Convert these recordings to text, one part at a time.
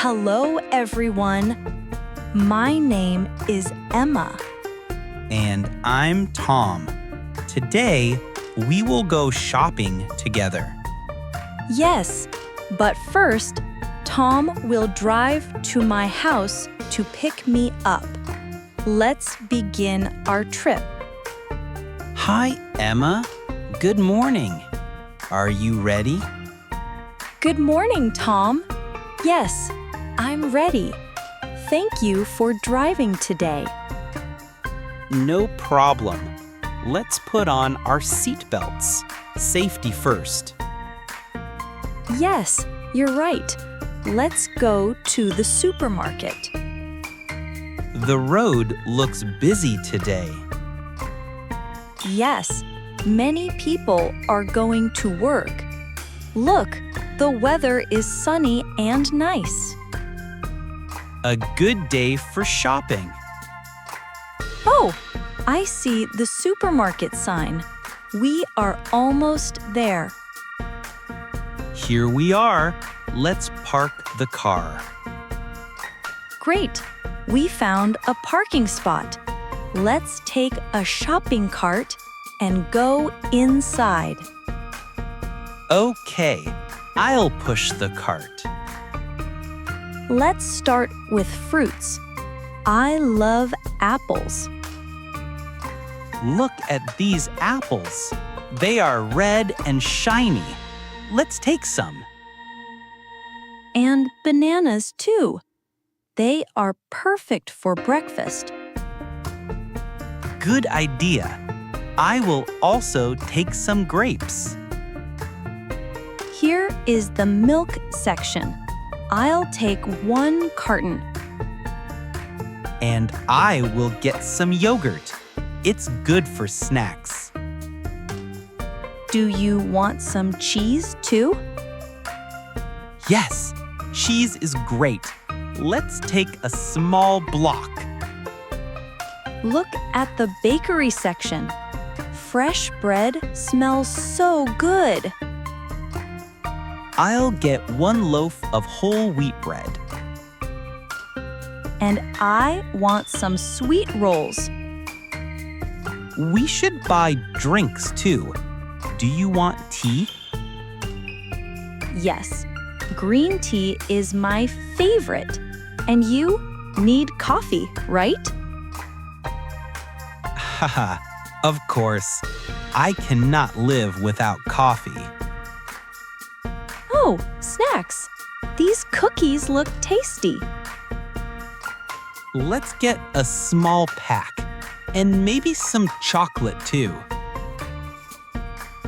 Hello, everyone. My name is Emma. And I'm Tom. Today, we will go shopping together. Yes, but first, Tom will drive to my house to pick me up. Let's begin our trip. Hi, Emma. Good morning. Are you ready? Good morning, Tom. Yes, I'm ready. Thank you for driving today. No problem. Let's put on our seatbelts. Safety first. Yes, you're right. Let's go to the supermarket. The road looks busy today. Yes, many people are going to work. Look, the weather is sunny and nice. A good day for shopping. Oh, I see the supermarket sign. We are almost there. Here we are. Let's park the car. Great, we found a parking spot. Let's take a shopping cart and go inside. Okay, I'll push the cart. Let's start with fruits. I love apples. Look at these apples. They are red and shiny. Let's take some. And bananas too. They are perfect for breakfast. Good idea. I will also take some grapes. Here is the milk section. I'll take 1 carton. And I will get some yogurt. It's good for snacks. Do you want some cheese too? Yes, cheese is great. Let's take a small block. Look at the bakery section. Fresh bread smells so good. I'll get 1 loaf of whole wheat bread. And I want some sweet rolls. We should buy drinks too. Do you want tea? Yes, green tea is my favorite. And you need coffee, right? Haha, of course. I cannot live without coffee. Oh, snacks. These cookies look tasty. Let's get a small pack and maybe some chocolate too.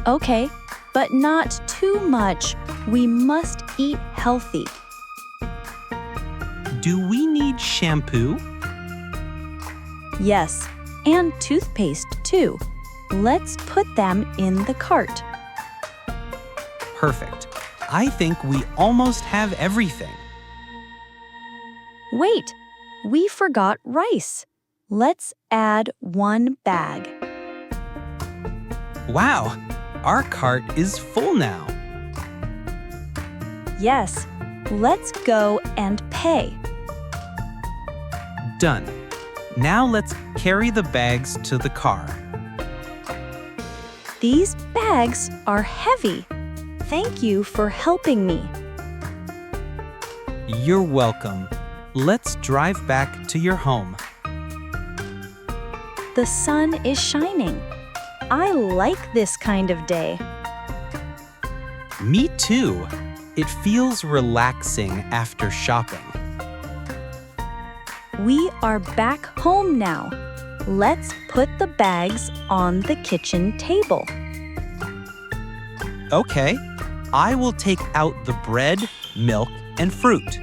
Okay, but not too much. We must eat healthy. Do we need shampoo? Yes, and toothpaste too. Let's put them in the cart. Perfect. I think we almost have everything. Wait, we forgot rice. Let's add 1 bag. Wow, our cart is full now. Yes, let's go and pay. Done. Now let's carry the bags to the car. These bags are heavy. Thank you for helping me. You're welcome. Let's drive back to your home. The sun is shining. I like this kind of day. Me too. It feels relaxing after shopping. We are back home now. Let's put the bags on the kitchen table. Okay, I will take out the bread, milk, and fruit.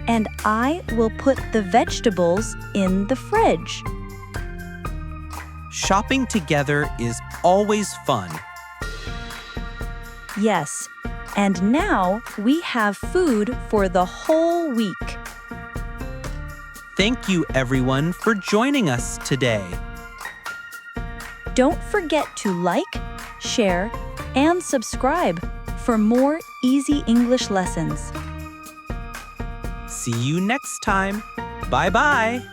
And I will put the vegetables in the fridge. Shopping together is always fun. Yes, and now we have food for the whole week. Thank you, everyone, for joining us today. Don't forget to like, share, and subscribe for more easy English lessons. See you next time. Bye bye.